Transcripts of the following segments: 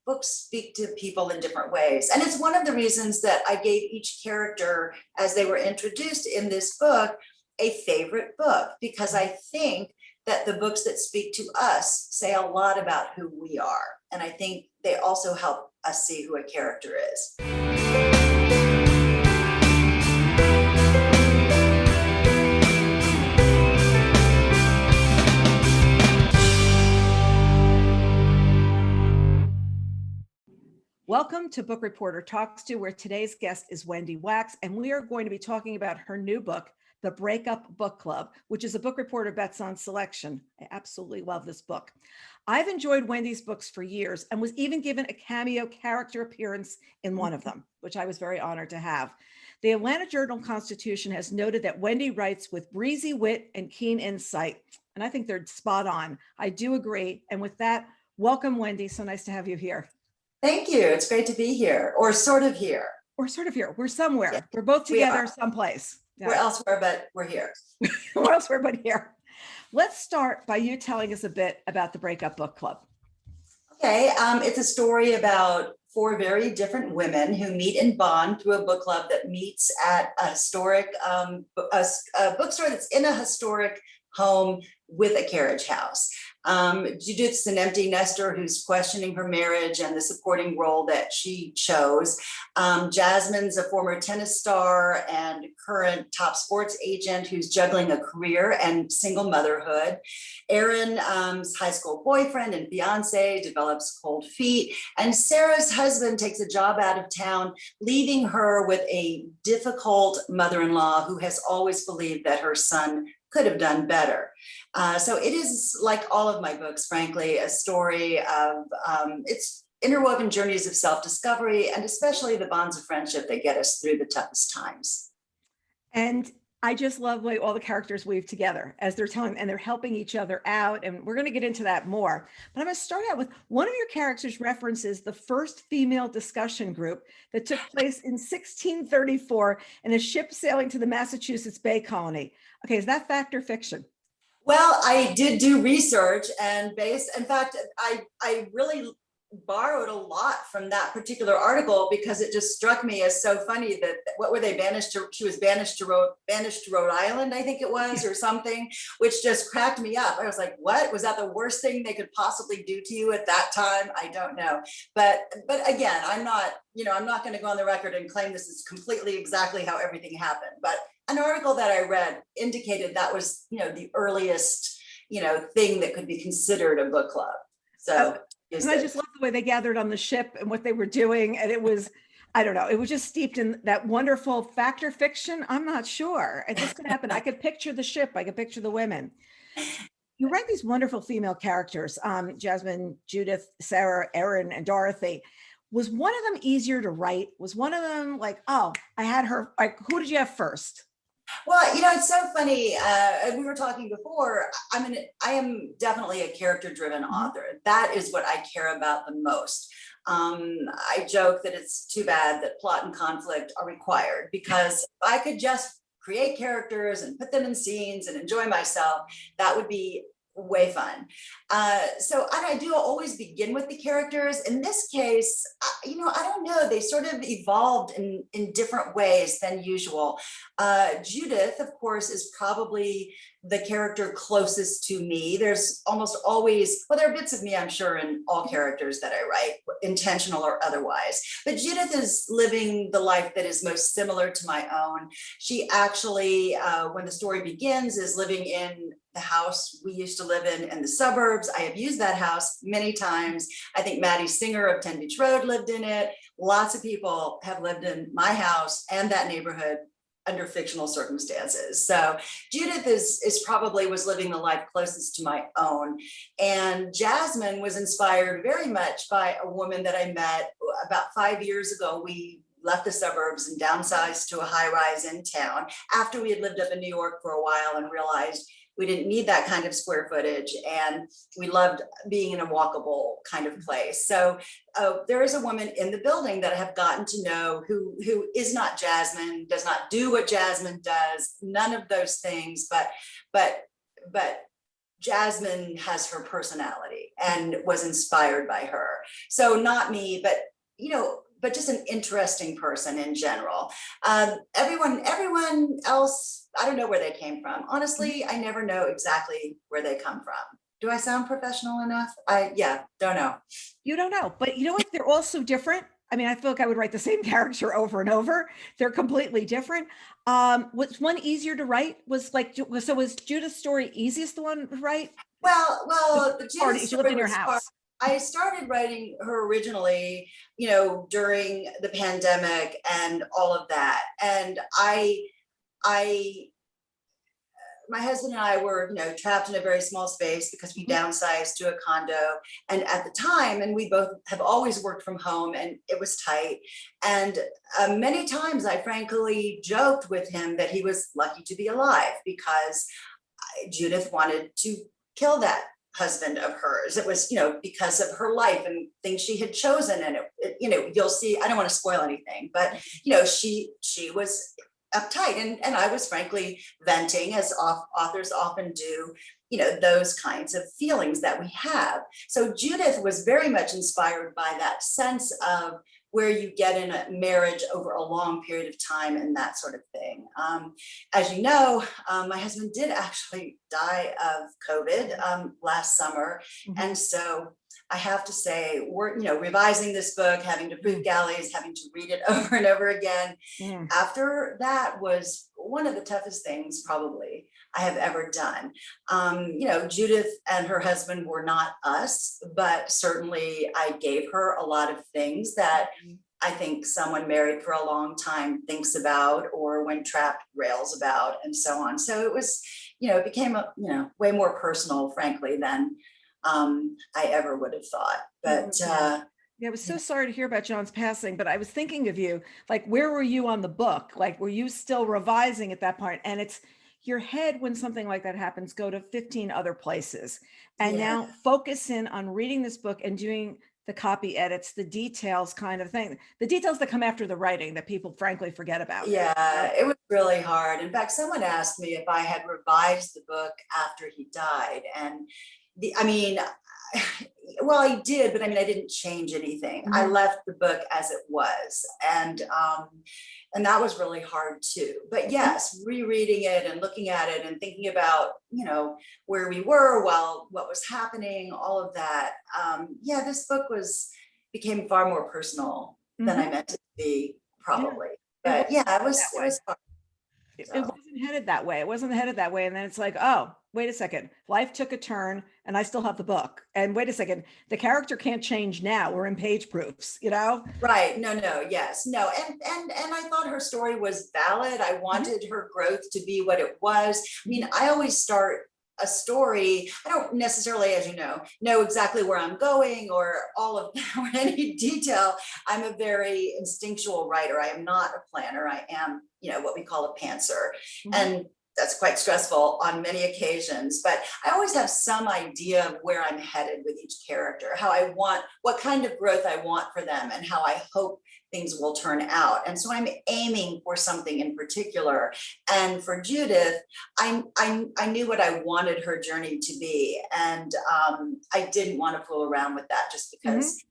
books speak to people in different ways. And it's one of the reasons that I gave each character, as they were introduced in this book, a favorite book, because I think that the books that speak to us say a lot about who we are. And I think they also help us see who a character is. Welcome to Book Reporter Talks To, where today's guest is Wendy Wax, and we are going to be talking about her new book, The Breakup Book Club, which is a Book Reporter Bets On selection. I absolutely love this book. I've enjoyed Wendy's books for years and was even given a cameo character appearance in one of them, which I was very honored to have. The Atlanta Journal-Constitution has noted that Wendy writes with breezy wit and keen insight, and I think they're spot on. I do agree. And with that, welcome, Wendy. So nice to have you here. Thank you. It's great to be here, or sort of here. We're sort of here. We're somewhere. Yeah, we're both together someplace. Yeah. We're elsewhere, but we're here. We're elsewhere, but here. Let's start by you telling us a bit about the Breakup Book Club. Okay. It's a story about four very different women who meet and bond through a book club that meets at a historic a bookstore that's in a historic home with a carriage house. Judith's an empty nester who's questioning her marriage and the supporting role that she chose. Jasmine's a former tennis star and current top sports agent who's juggling a career and single motherhood. Aaron's high school boyfriend and fiance develops cold feet. And Sarah's husband takes a job out of town, leaving her with a difficult mother-in-law who has always believed that her son could have done better. So it is, like all of my books, frankly, a story of its interwoven journeys of self-discovery and especially the bonds of friendship that get us through the toughest times. And I just love the way all the characters weave together as they're telling, and they're helping each other out. And we're going to get into that more. But I'm going to start out with one of your characters references the first female discussion group that took place in 1634 in a ship sailing to the Massachusetts Bay Colony. Okay, is that fact or fiction? Well, I did do research and in fact, I really borrowed a lot from that particular article because it just struck me as so funny that what were they banished to? She was banished to Rhode Island, I think it was, or something, which just cracked me up. I was like, what? Was that the worst thing they could possibly do to you at that time? I don't know. But again, I'm not going to go on the record and claim this is completely exactly how everything happened. But an article that I read indicated that was, the earliest, thing that could be considered a book club. So. And I just love the way they gathered on the ship and what they were doing. And it was, I don't know, it was just steeped in that wonderful fact or fiction. I'm not sure. This could happen. I could picture the ship. I could picture the women. You write these wonderful female characters, Jasmine, Judith, Sarah, Erin, and Dorothy. Was one of them easier to write? Was one of them like, oh, I had her, like, who did you have first? Well, it's so funny. We were talking before. I am definitely a character-driven author. That is what I care about the most. I joke that it's too bad that plot and conflict are required, because if I could just create characters and put them in scenes and enjoy myself, that would be way fun. So I do always begin with the characters. In this case, I don't know, they sort of evolved in different ways than usual. Judith, of course, is probably the character closest to me. There's almost always, well, there are bits of me, I'm sure, in all characters that I write, intentional or otherwise. But Judith is living the life that is most similar to my own. She actually, when the story begins, is living in the house we used to live in the suburbs. I have used that house many times. I think Maddie Singer of 10 Beach Road lived in it. Lots of people have lived in my house and that neighborhood under fictional circumstances. So Judith was living the life closest to my own. And Jasmine was inspired very much by a woman that I met about 5 years ago. We left the suburbs and downsized to a high rise in town after we had lived up in New York for a while and realized we didn't need that kind of square footage, and we loved being in a walkable kind of place. So there is a woman in the building that I have gotten to know who is not Jasmine, does not do what Jasmine does, none of those things, but Jasmine has her personality and was inspired by her. So not me, but but just an interesting person in general. Everyone else, I don't know where they came from. Honestly, I never know exactly where they come from. Do I sound professional enough? Don't know. You don't know, but you know what? They're all so different. I mean, I feel like I would write the same character over and over. They're completely different. Was one easier to write? Was Judith's story easiest the one to write? Well, the Or Judith she lived in story your was house. I started writing her originally, during the pandemic and all of that. And I my husband and I were, trapped in a very small space because we downsized to a condo. And at the time, and we both have always worked from home, and it was tight. And many times I frankly joked with him that he was lucky to be alive because Judith wanted to kill that husband of hers. It was, because of her life and things she had chosen. And you'll see, I don't want to spoil anything, but she was uptight, and I was frankly venting, as authors often do, those kinds of feelings that we have. So Judith was very much inspired by that sense of where you get in a marriage over a long period of time and that sort of thing. As you know, my husband did actually die of COVID last summer. And so I have to say, we're, revising this book, having to proof galleys, having to read it over and over again. After that was one of the toughest things probably I have ever done. Judith and her husband were not us, but certainly I gave her a lot of things that I think someone married for a long time thinks about, or when trapped rails about, and so on. So it was, it became way more personal, frankly, than I ever would have thought. But yeah, I was so sorry to hear about John's passing, but I was thinking of you, like, where were you on the book? Like, were you still revising at that point? And it's your head, when something like that happens, go to 15 other places. And now focus in on reading this book and doing the copy edits, the details kind of thing, the details that come after the writing that people frankly forget about. Yeah, it was really hard. In fact, someone asked me if I had revised the book after he died. And well, I did, but I didn't change anything. I left the book as it was. And that was really hard too. But yes, rereading it and looking at it and thinking about, where we were while what was happening, all of that. This book became far more personal than I meant it to be, probably. But it was hard. It wasn't headed that way. It wasn't headed that way. And then it's like, oh, wait a second. Life took a turn and I still have the book. And wait a second, the character can't change now. We're in page proofs, Right. No, yes. No. And I thought her story was valid. I wanted her growth to be what it was. I always start a story. I don't necessarily, as you know exactly where I'm going or all of or any detail. I'm a very instinctual writer. I am not a planner. I am, what we call a pantser. And that's quite stressful on many occasions, but I always have some idea of where I'm headed with each character, what kind of growth I want for them, and how I hope things will turn out. And so I'm aiming for something in particular. And for Judith, I knew what I wanted her journey to be. And I didn't want to fool around with that just because,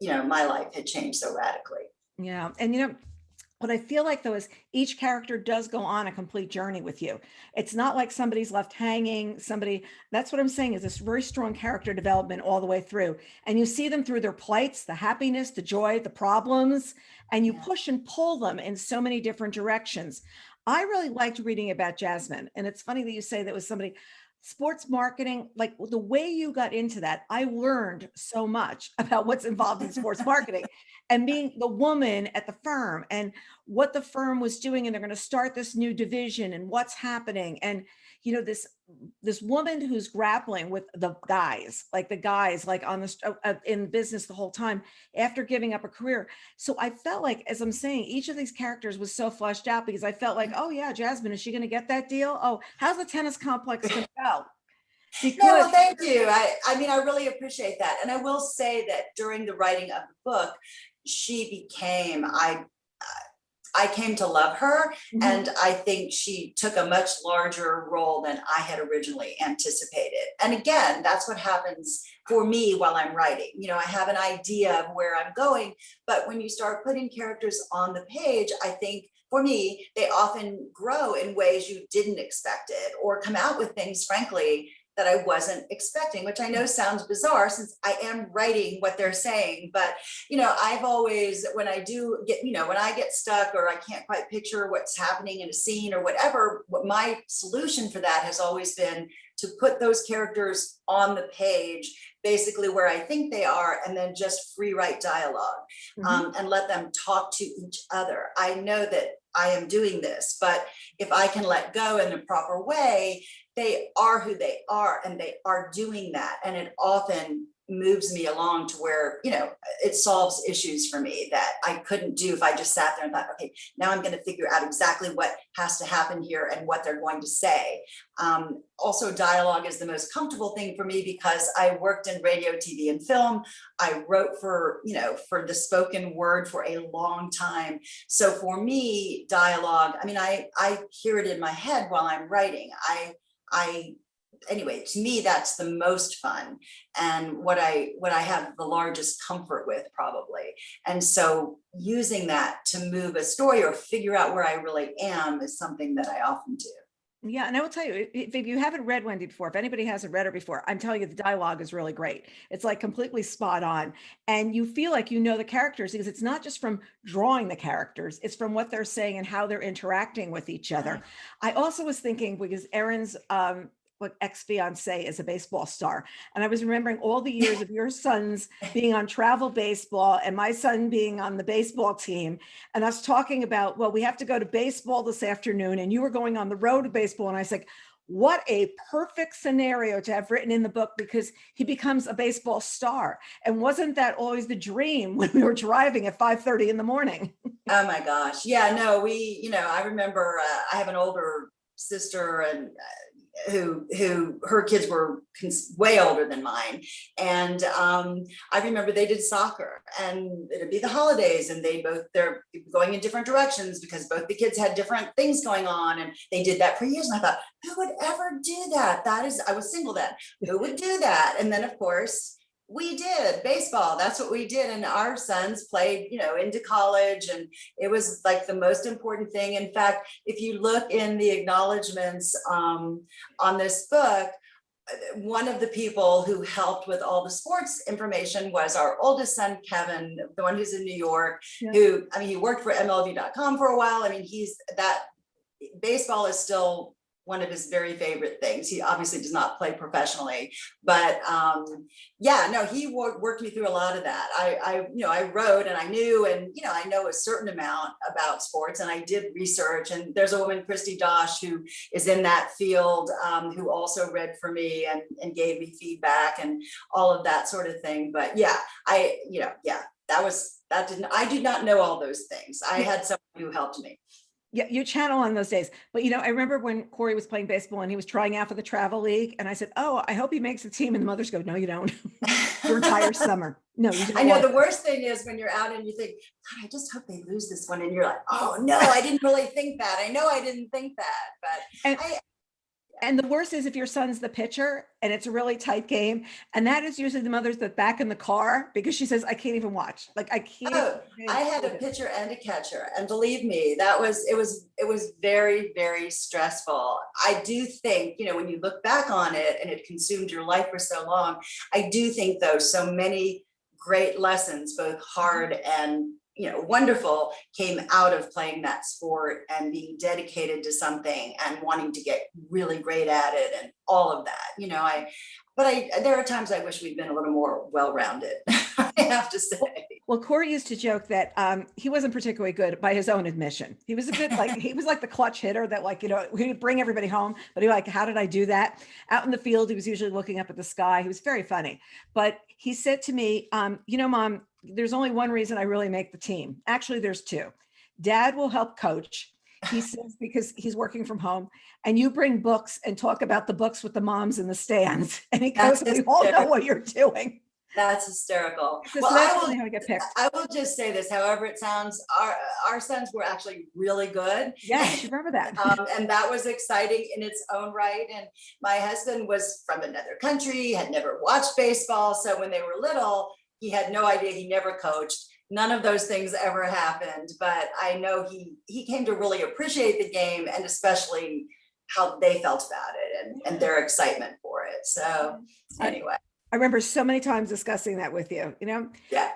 my life had changed so radically. Yeah. And what I feel like though is each character does go on a complete journey with you. It's not like somebody's left hanging, that's what I'm saying is this very strong character development all the way through. And you see them through their plights, the happiness, the joy, the problems, and you push and pull them in so many different directions. I really liked reading about Jasmine. And it's funny that you say that was somebody, sports marketing, like the way you got into that, I learned so much about what's involved in sports marketing and being the woman at the firm and what the firm was doing. And they're going to start this new division and what's happening. And, this woman who's grappling with the guys like on the in business the whole time after giving up a career. So I felt like, as I'm saying, each of these characters was so fleshed out because I felt like, oh yeah, Jasmine, is she going to get that deal? Oh, how's the tennis complex going to go? No, well, thank you. I really appreciate that. And I will say that during the writing of the book, she became, I came to love her. Mhm. And I think she took a much larger role than I had originally anticipated. And again, that's what happens for me while I'm writing. You know, I have an idea of where I'm going, but when you start putting characters on the page, I think for me, they often grow in ways you didn't expect it, or come out with things, frankly, that I wasn't expecting, which I know sounds bizarre since I am writing what they're saying. But, you know, I've always, when I do get, you know, when I get stuck or I can't quite picture what's happening in a scene or whatever, what my solution for that has always been to put those characters on the page, basically where I think they are, and then just free write dialogue, and let them talk to each other. I know that I am doing this, but if I can let go in a proper way, they are who they are and they are doing that. And it often moves me along to where, you know, it solves issues for me that I couldn't do if I just sat there and thought, okay, now I'm going to figure out exactly what has to happen here and what they're going to say. Also, dialogue is the most comfortable thing for me because I worked in radio, TV, and film. I wrote for, you know, for the spoken word for a long time. So for me, dialogue, I mean, I hear it in my head while I'm writing. Anyway, to me, that's the most fun and what I have the largest comfort with, probably. And so using that to move a story or figure out where I really am is something that I often do. Yeah, and I will tell you, if you haven't read Wendy before, if anybody hasn't read her before, I'm telling you, the dialogue is really great. It's like completely spot on. And you feel like you know the characters because it's not just from drawing the characters, it's from what they're saying and how they're interacting with each other. I also was thinking, because Erin's ex-fiancé is a baseball star. And I was remembering all the years of your sons being on travel baseball and my son being on the baseball team, and us talking about, well, we have to go to baseball this afternoon, and you were going on the road to baseball. And I was like, what a perfect scenario to have written in the book, because he becomes a baseball star. And wasn't that always the dream when we were driving at 5:30 in the morning? Oh my gosh. Yeah, no, you know, I remember I have an older sister, and who her kids were way older than mine. And I remember they did soccer, and it'd be the holidays, and they're going in different directions because both the kids had different things going on, and they did that for years. And I thought, who would ever do that? I was single then. Who would do that? And then of course we did baseball. That's what we did. And our sons played, you know, into college, and it was like the most important thing. In fact, if you look in the acknowledgements on this book, one of the people who helped with all the sports information was our oldest son, Kevin, the one who's in New York, who, I mean, he worked for MLB.com for a while. I mean, baseball is still one of his very favorite things. He obviously does not play professionally, but yeah, no, he worked me through a lot of that. I wrote, and I knew, and I know a certain amount about sports, and I did research. And there's a woman, Christy Dosh, who is in that field, who also read for me and gave me feedback and all of that sort of thing. But yeah, I did not know all those things. I had someone who helped me. Yeah, you channel on those days. But, I remember when Corey was playing baseball and he was trying out for the travel league. And I said, oh, I hope he makes the team. And the mothers go, no, you don't. Your entire summer. No, you don't. I know the worst thing is when you're out and you think, God, I just hope they lose this one. And you're like, oh, no, I didn't really think that. I know I didn't think that. But and the worst is if your son's the pitcher and it's a really tight game. And that is usually the mother's that back in the car because she says, I can't even watch. Like, I can't. Oh, I had a pitcher and a catcher. And believe me, it was very, very stressful. I do think, when you look back on it and it consumed your life for so long, I do think though, so many great lessons, both hard and wonderful, came out of playing that sport and being dedicated to something and wanting to get really great at it and all of that. There are times I wish we'd been a little more well-rounded, I have to say. Well, Corey used to joke that he wasn't particularly good by his own admission. He was he was like the clutch hitter that he would bring everybody home, but how did I do that? Out in the field, he was usually looking up at the sky. He was very funny, but he said to me, Mom, there's only one reason I really make the team. Actually, there's two. Dad will help coach. He says, because he's working from home, and you bring books and talk about the books with the moms in the stands. And he goes, we all know what you're doing. That's hysterical. He says, Well, so that's only how I get picked. I will just say this, however it sounds, our sons were actually really good. Yes, you remember that. And that was exciting in its own right. And my husband was from another country, had never watched baseball. So when they were little, he had no idea, he never coached. None of those things ever happened, but I know he came to really appreciate the game, and especially how they felt about it and their excitement for it. So anyway. I remember so many times discussing that with you, Yeah.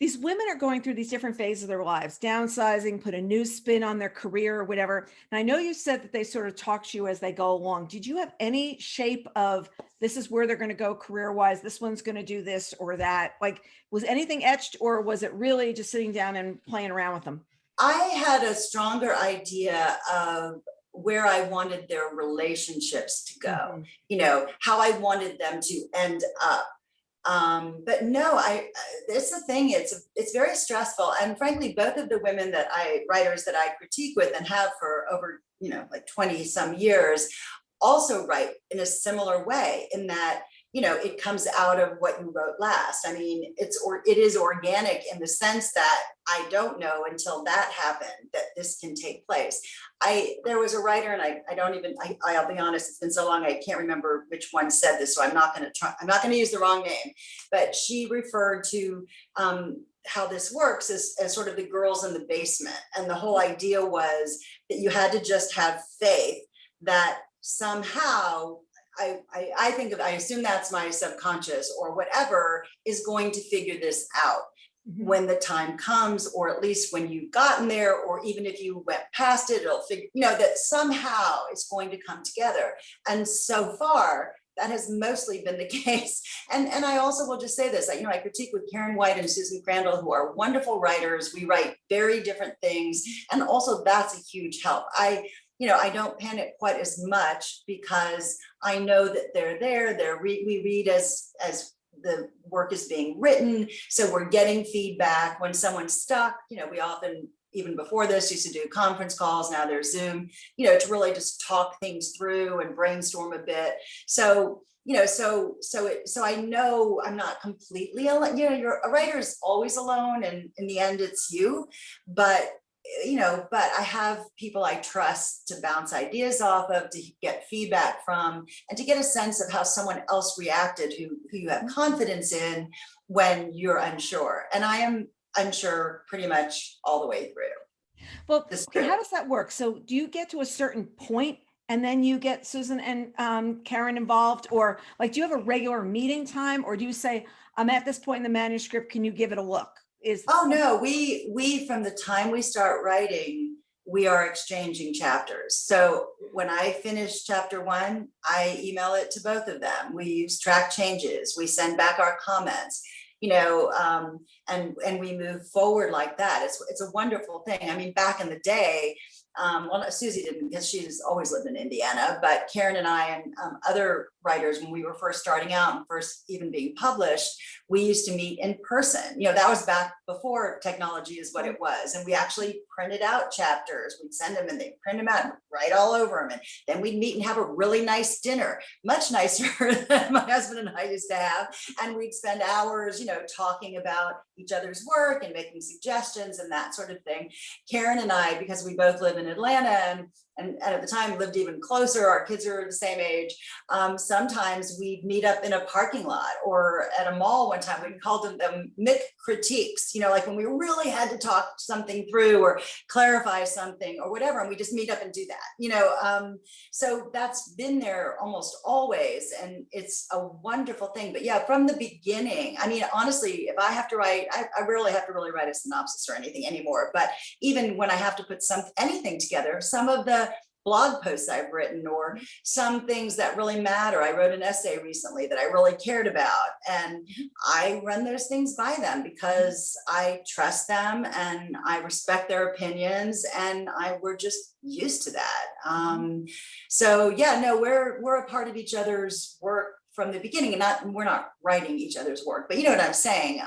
These women are going through these different phases of their lives, downsizing, put a new spin on their career or whatever. And I know you said that they sort of talk to you as they go along. Did you have any shape of this is where they're going to go career-wise, this one's going to do this or that? Like, was anything etched, or was it really just sitting down and playing around with them? I had a stronger idea of where I wanted their relationships to go, how I wanted them to end up. But no, it's the thing, it's very stressful. And frankly, both of the women writers that I critique with and have for over, like 20 some years, also write in a similar way, in that, it comes out of what you wrote last. I mean, it is organic in the sense that I don't know until that happened that this can take place. There was a writer, and I'll be honest, it's been so long, I can't remember which one said this, so I'm not going to use the wrong name, but she referred to how this works as sort of the girls in the basement. And the whole idea was that you had to just have faith that somehow, I assume that's my subconscious or whatever is going to figure this out when the time comes, or at least when you've gotten there, or even if you went past it, it'll figure, that somehow it's going to come together. And so far, that has mostly been the case. And I also will just say this, I critique with Karen White and Susan Crandall, who are wonderful writers. We write very different things. And also that's a huge help. I don't panic quite as much because I know that they're there. We read as the work is being written. So we're getting feedback when someone's stuck. We often, even before this, used to do conference calls. Now there's Zoom, to really just talk things through and brainstorm a bit. So, so I know I'm not completely alone. A writer is always alone, and in the end, it's you. But I have people I trust to bounce ideas off of, to get feedback from, and to get a sense of how someone else reacted who you have confidence in when you're unsure. And I am unsure pretty much all the way through. Well, okay, how does that work? So do you get to a certain point and then you get Susan and Karen involved, or like, do you have a regular meeting time, or do you say, I'm at this point in the manuscript, can you give it a look? Oh no, we from the time we start writing, we are exchanging chapters. So when I finish chapter 1, I email it to both of them. We use track changes. We send back our comments, and we move forward like that. It's a wonderful thing. I mean, back in the day, well, Susie didn't, because she's always lived in Indiana, but Karen and I and other writers, when we were first starting out and first even being published, we used to meet in person. That was back before technology is what it was. And we actually printed out chapters. We'd send them and they'd print them out and write all over them. And then we'd meet and have a really nice dinner, much nicer than my husband and I used to have. And we'd spend hours, talking about each other's work and making suggestions and that sort of thing. Karen and I, because we both live in Atlanta and at the time lived even closer, our kids are the same age, sometimes we'd meet up in a parking lot or at a mall. One time we called them Mick critiques, like when we really had to talk something through or clarify something or whatever, and we just meet up and do that, so that's been there almost always, and it's a wonderful thing. But yeah, from the beginning, I mean, honestly, if I have to write, I rarely have to really write a synopsis or anything anymore, but even when I have to put anything together, some of the blog posts I've written or some things that really matter. I wrote an essay recently that I really cared about, and I run those things by them because I trust them and I respect their opinions, and we're just used to that. So yeah, no, we're a part of each other's work from the beginning, and we're not writing each other's work, but you know what I'm saying.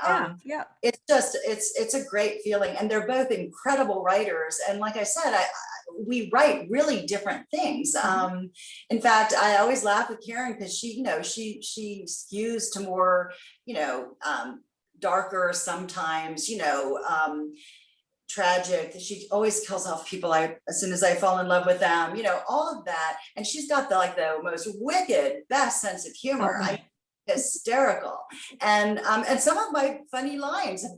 Yeah. It's just, it's a great feeling, and they're both incredible writers. And like I said, we write really different things. In fact, I always laugh with Karen because she skews to more, darker sometimes, tragic. She always kills off people as soon as I fall in love with them, all of that. And she's got the most wicked, best sense of humor. Okay. Hysterical. And some of my funny lines have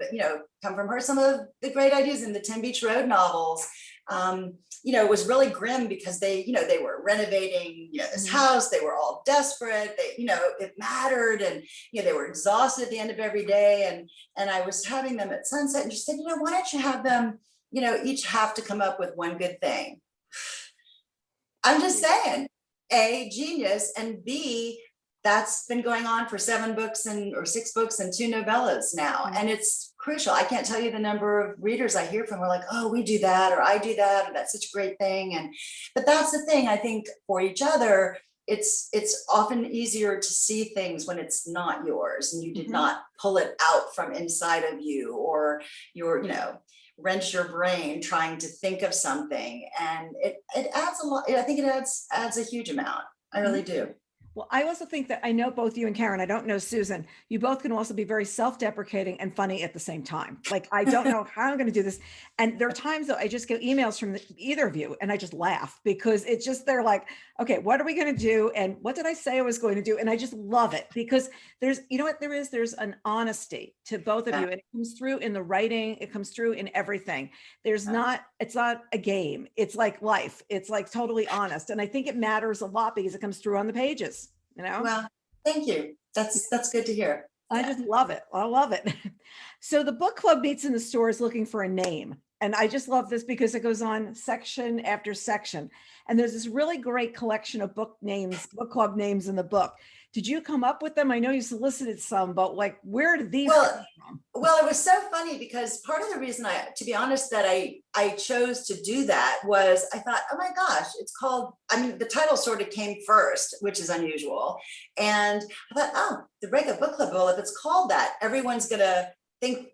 come from her. Some of the great ideas in the 10 Beach Road novels, it was really grim because they were renovating, this house. They were all desperate. It mattered, and they were exhausted at the end of every day. And I was having them at sunset, and she said, why don't you have them, each have to come up with one good thing. I'm just saying, A, genius, and B, that's been going on for 7 books or 6 books and 2 novellas now. And it's crucial. I can't tell you the number of readers I hear from who are like, oh, we do that, or I do that, or that's such a great thing. But that's the thing, I think, for each other, it's often easier to see things when it's not yours and you did not pull it out from inside of you, or you're, wrench your brain trying to think of something. And it adds a lot. I think it adds a huge amount. I really do. Well, I also think that I know both you and Karen, I don't know Susan, you both can also be very self-deprecating and funny at the same time. Like, I don't know how I'm going to do this. And there are times though, I just get emails from either of you and I just laugh because it's just, they're like, okay, what are we going to do? And what did I say I was going to do? And I just love it because there's, there's an honesty to both of you. And it comes through in the writing. It comes through in everything. It's not a game. It's like life. It's like totally honest. And I think it matters a lot because it comes through on the pages. Well, thank you. That's good to hear. I just love it. I love it. So the book club meets in the stores looking for a name. And I just love this because it goes on section after section. And there's this really great collection of book club names in the book. Did you come up with them? I know you solicited some, but where did these come from? Well, it was so funny because part of the reason to be honest, that I chose to do that was I thought, oh my gosh, it's called, the title sort of came first, which is unusual. And I thought, oh, the Breakup Book Club, well, if it's called that, everyone's going to think,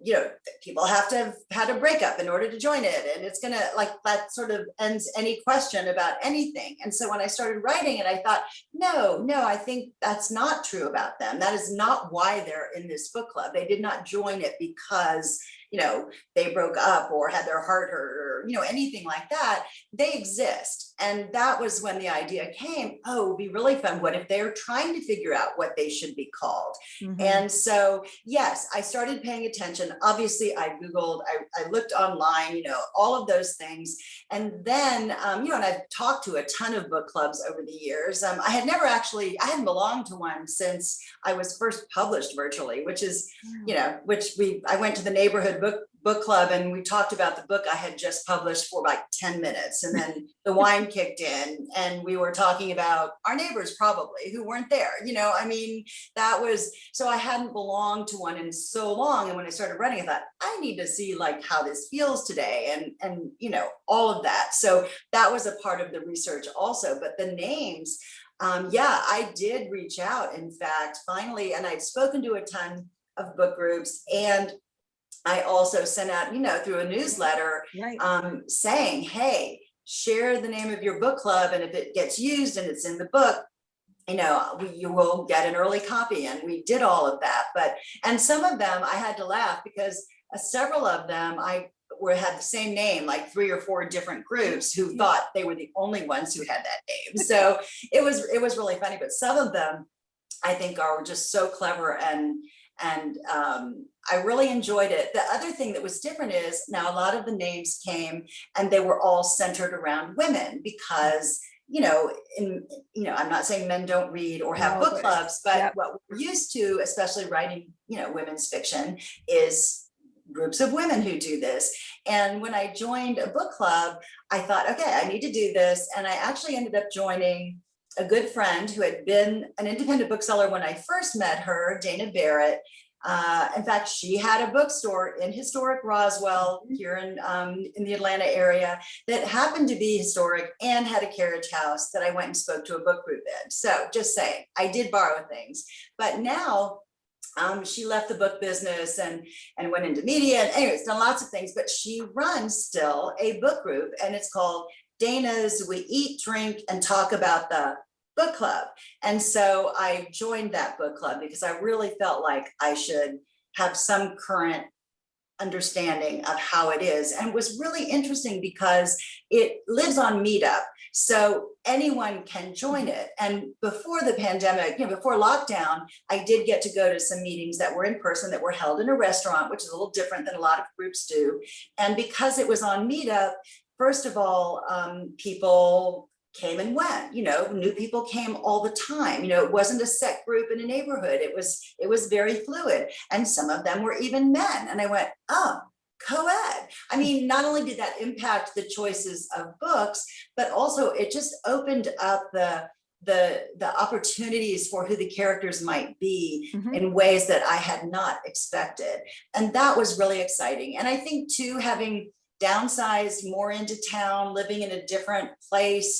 people have to have had a breakup in order to join it. And it's going to that sort of ends any question about anything. And so when I started writing it, I thought, no, I think that's not true about them. That is not why they're in this book club. They did not join it because, they broke up or had their heart hurt or, anything like that. They exist. And that was when the idea came, oh, it'd be really fun. What if they're trying to figure out what they should be called? And so, yes, I started paying attention. Obviously, I Googled, I looked online, all of those things. And then, and I've talked to a ton of book clubs over the years. I hadn't belonged to one since I was first published virtually, which is, I went to the neighborhood book club and we talked about the book I had just published for 10 minutes. And then the wine kicked in and we were talking about our neighbors probably who weren't there. That was, so I hadn't belonged to one in so long. And when I started writing, I thought, I need to see how this feels today and all of that. So that was a part of the research also, but the names, I did reach out, in fact, finally, and I'd spoken to a ton of book groups, and I also sent out, through a newsletter, saying, hey, share the name of your book club. And if it gets used and it's in the book, you will get an early copy. And we did all of that. And some of them I had to laugh because several of them had the same name, 3 or 4 different groups who thought they were the only ones who had that name. So it was really funny, but some of them I think are just so clever and I really enjoyed it. The other thing that was different is now a lot of the names came and they were all centered around women because, I'm not saying men don't read or have book clubs, but what we're used to, especially writing, women's fiction, is groups of women who do this. And when I joined a book club, I thought, okay, I need to do this. And I actually ended up joining a good friend who had been an independent bookseller when I first met her, Dana Barrett. In fact, she had a bookstore in historic Roswell here in the Atlanta area that happened to be historic and had a carriage house that I went and spoke to a book group in. So just saying, I did borrow things, but now she left the book business and went into media, and anyways, done lots of things, but she runs still a book group, and it's called Dana's We Eat, Drink, and Talk About the Book Club. And so I joined that book club because I really felt like I should have some current understanding of how it is. And it was really interesting because it lives on Meetup, so anyone can join it. And before the pandemic, before lockdown, I did get to go to some meetings that were in person, that were held in a restaurant, which is a little different than a lot of groups do. And because it was on Meetup, first of all, people came and went, new people came all the time. It wasn't a set group in a neighborhood. It was very fluid. And some of them were even men. And I went, oh, co-ed. I mean, not only did that impact the choices of books, but also it just opened up the opportunities for who the characters might be in ways that I had not expected. And that was really exciting. And I think too, having downsized more into town, living in a different place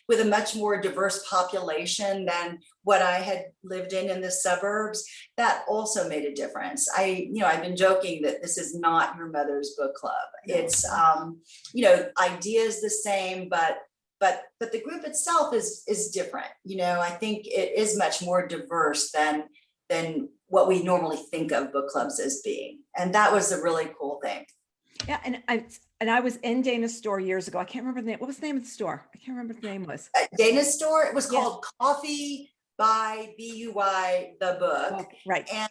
with a much more diverse population than what I had lived in the suburbs, that also made a difference. I've been joking that this is not your mother's book club. It's, ideas the same, but the group itself is different. I think it is much more diverse than what we normally think of book clubs as being. And that was a really cool thing. Yeah, and I was in Dana's store years ago. I can't remember the name. What was the name of the store? I can't remember what the name was. Dana's store. It was called Coffee by BUY the Book. Oh, right. And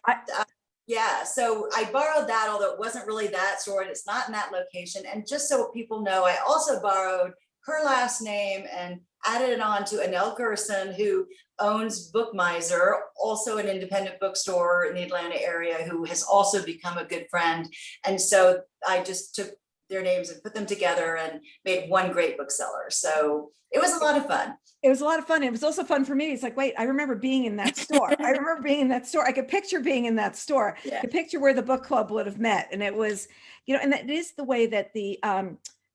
so I borrowed that, although it wasn't really that store, and it's not in that location. And just so people know, I also borrowed her last name and added it on to Annelle Gerson, who owns Book Miser, also an independent bookstore in the Atlanta area, who has also become a good friend. And so I just took their names and put them together and made one great bookseller. So it was a lot of fun. It was a lot of fun. It was also fun for me. It's like, wait, I remember being in that store. I could picture being in that store. Yeah. I could picture where the book club would have met. And it was, and that is the way that the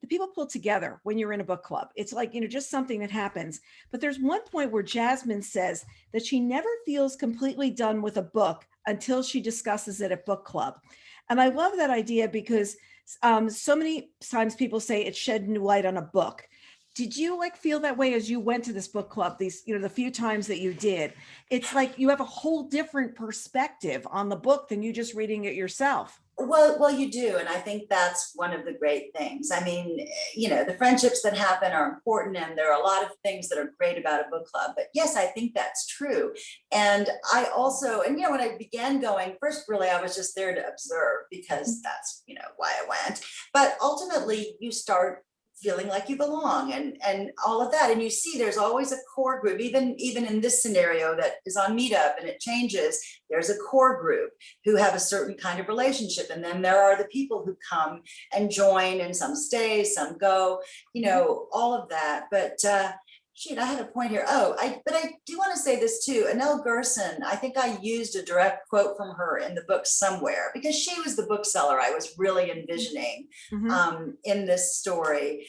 people pull together when you're in a book club. It's like, just something that happens. But there's one point where Jasmine says that she never feels completely done with a book until she discusses it at book club. And I love that idea because so many times people say it shed new light on a book. Did you feel that way as you went to this book club, the few times that you did? It's like you have a whole different perspective on the book than you just reading it yourself. Well, you do. And I think that's one of the great things. I mean, the friendships that happen are important, and there are a lot of things that are great about a book club. But yes, I think that's true. And I also, when I began going, first, really, I was just there to observe because that's, why I went. But ultimately, you start feeling like you belong and all of that. And you see there's always a core group, even in this scenario that is on Meetup and it changes, there's a core group who have a certain kind of relationship. And then there are the people who come and join, and some stay, some go, all of that. But I had a point here. But I do want to say this too. Annelle Gerson, I think I used a direct quote from her in the book somewhere, because she was the bookseller I was really envisioning in this story.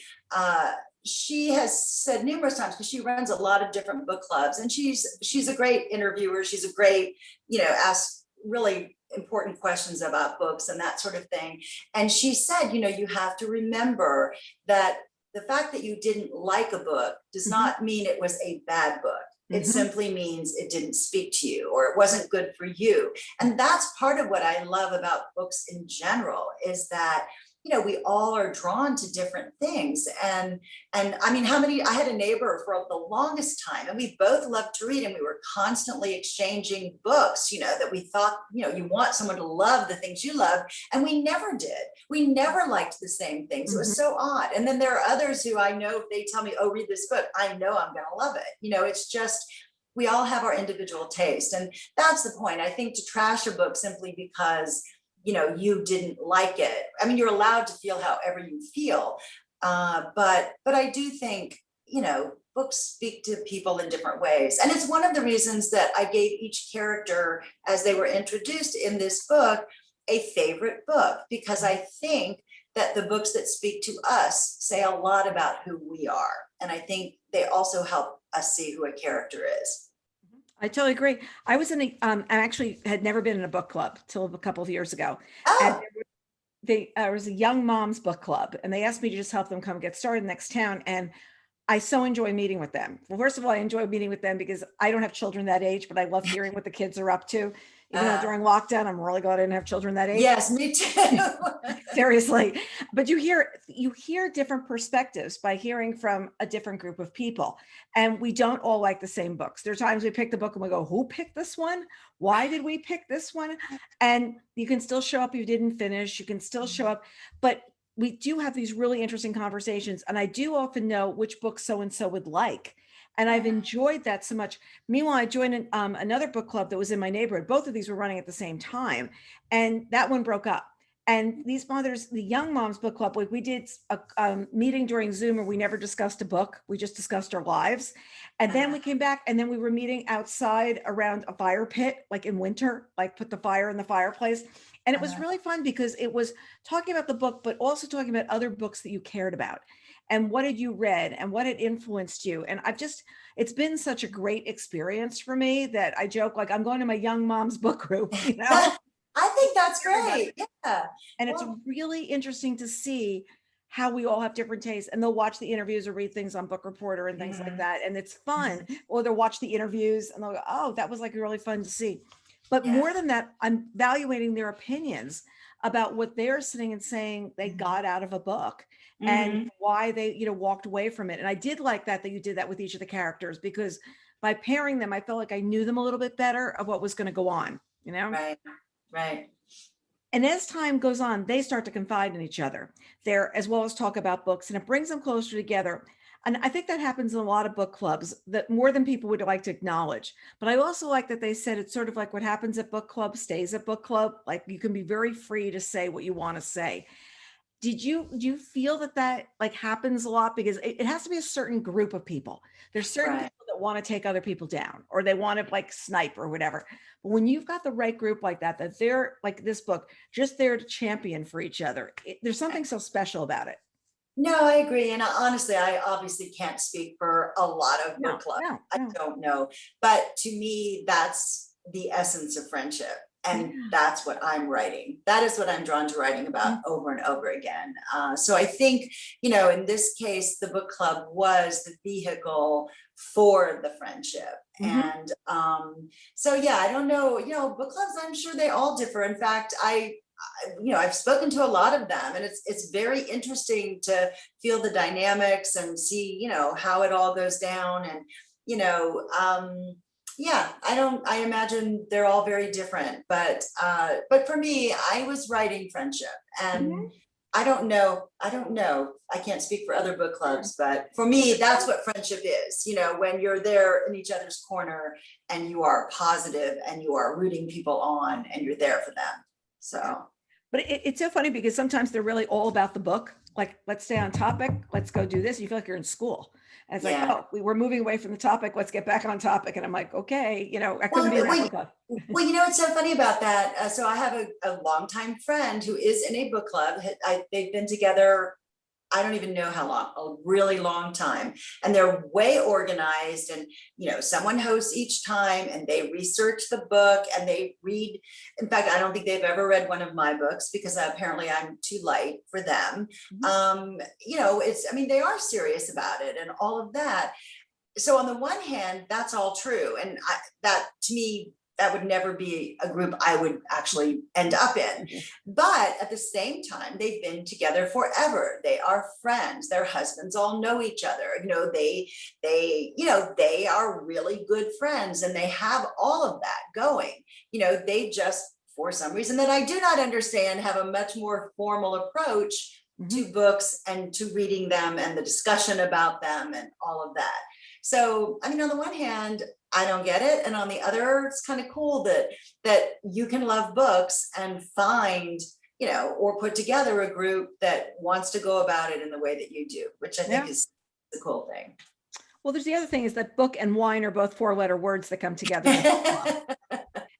She has said numerous times, because she runs a lot of different book clubs, and she's a great interviewer. She's a great, asks really important questions about books and that sort of thing. And she said, you have to remember that the fact that you didn't like a book does not mean it was a bad book. It simply means it didn't speak to you, or it wasn't good for you. And that's part of what I love about books in general, is that we all are drawn to different things. And I mean, I had a neighbor for the longest time, and we both loved to read, and we were constantly exchanging books, that we thought, you want someone to love the things you love. And we never did. We never liked the same things. It was so odd. And then there are others who I know, if they tell me, oh, read this book, I know I'm going to love it. It's just, we all have our individual taste. And that's the point. I think to trash a book simply because you didn't like it. I mean, you're allowed to feel however you feel. But I do think, books speak to people in different ways. And it's one of the reasons that I gave each character, as they were introduced in this book, a favorite book, because I think that the books that speak to us say a lot about who we are. And I think they also help us see who a character is. I totally agree. I was in a, I actually had never been in a book club till a couple of years ago. And Oh, there was a young moms book club, and they asked me to just help them come get started in the next town. And I so enjoy meeting with them. Well, first of all, I enjoy meeting with them because I don't have children that age, but I love hearing what the kids are up to. Even though during lockdown, I'm really glad I didn't have children that age. yes, me too. Seriously. But you hear different perspectives by hearing from a different group of people. And we don't all like the same books. There are times we pick the book and we go, who picked this one? Why did we pick this one? And you can still show up if you didn't finish. You can still show up. But we do have these really interesting conversations. And I do often know which book so-and-so would like. And I've enjoyed that so much. Meanwhile, I joined another book club that was in my neighborhood. Both of these were running at the same time. And that one broke up. And these mothers, the Young Moms Book Club, we did a meeting during Zoom where we never discussed a book. We just discussed our lives. And then we came back, and then we were meeting outside around a fire pit, like in winter, like put the fire in the fireplace. And it was really fun because it was talking about the book, but also talking about other books that you cared about. And what had you read and what had influenced you? And it's been such a great experience for me that I joke, like, I'm going to my Young Moms book group, you know? I think that's great. Yeah. And it's really interesting to see how we all have different tastes, and they'll watch the interviews or read things on Book Reporter and things like that. And it's fun. Or they'll watch the interviews and they'll go, oh, that was like really fun to see. But more than that, I'm evaluating their opinions about what they're sitting and saying they got out of a book and why they, walked away from it. And I did like that you did that with each of the characters, because by pairing them, I felt like I knew them a little bit better of what was going to go on, Right. Right. And as time goes on, they start to confide in each other there, as well as talk about books, and it brings them closer together. And I think that happens in a lot of book clubs, that more than people would like to acknowledge. But I also like that they said it's sort of like what happens at book club stays at book club. Like, you can be very free to say what you want to say. Do you feel that like happens a lot? Because it has to be a certain group of people. There's certain Right. people that want to take other people down, or they want to like snipe or whatever. But when you've got the right group like that they're like this book, just there to champion for each other, there's something so special about it. No, I agree. And honestly, I obviously can't speak for a lot of book clubs. No. I don't know. But to me, that's the essence of friendship. And that's what I'm writing. That is what I'm drawn to writing about over and over again. So I think, in this case, the book club was the vehicle for the friendship. And so, yeah, I don't know, book clubs, I'm sure they all differ. In fact, I've spoken to a lot of them, and it's very interesting to feel the dynamics and see, how it all goes down. And, yeah, I imagine they're all very different, but for me, I was writing friendship, and I don't know. I can't speak for other book clubs, but for me, that's what friendship is, when you're there in each other's corner and you are positive and you are rooting people on and you're there for them. So, but it's so funny because sometimes they're really all about the book. Like, let's stay on topic. Let's go do this. You feel like you're in school. And it's like, oh, we're moving away from the topic. Let's get back on topic. And I'm like, okay, I couldn't be in that book club. Well, what's so funny about that? So I have a longtime friend who is in a book club. They've been together, I don't even know how long, a really long time. And they're way organized, and, someone hosts each time, and they research the book and they read. In fact, I don't think they've ever read one of my books because apparently I'm too light for them. They are serious about it and all of that. So on the one hand, that's all true. And that to me, that would never be a group I would actually end up in. But at the same time, they've been together forever. They are friends. Their husbands all know each other. They are really good friends, and they have all of that going. They just, for some reason that I do not understand, have a much more formal approach to books and to reading them and the discussion about them and all of that. So, on the one hand, I don't get it. And on the other, it's kind of cool that you can love books and find, or put together a group that wants to go about it in the way that you do, which I think is the cool thing. Well, there's the other thing is that book and wine are both 4-letter words that come together in a book club.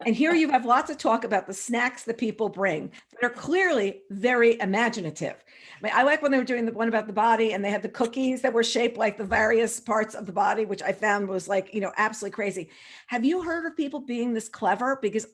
And here you have lots of talk about the snacks that people bring that are clearly very imaginative. I mean, I like when they were doing the one about the body and they had the cookies that were shaped like the various parts of the body, which I found was like, absolutely crazy. Have you heard of people being this clever? Because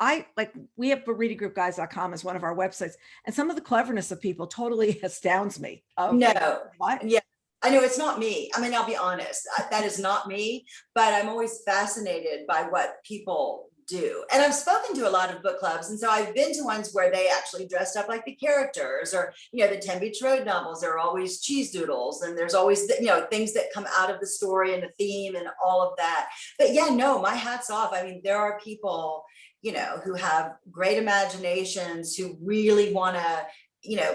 we have readinggroupguys.com as one of our websites, and some of the cleverness of people totally astounds me. No, What? yeah, I know it's not me. I mean, I'll be honest, that is not me, but I'm always fascinated by what people do. And I've spoken to a lot of book clubs. And so I've been to ones where they actually dressed up like the characters, or, the 10 Beach Road novels, there are always cheese doodles, and there's always, things that come out of the story and the theme and all of that. But yeah, no, my hat's off. I mean, there are people, who have great imaginations, who really want to,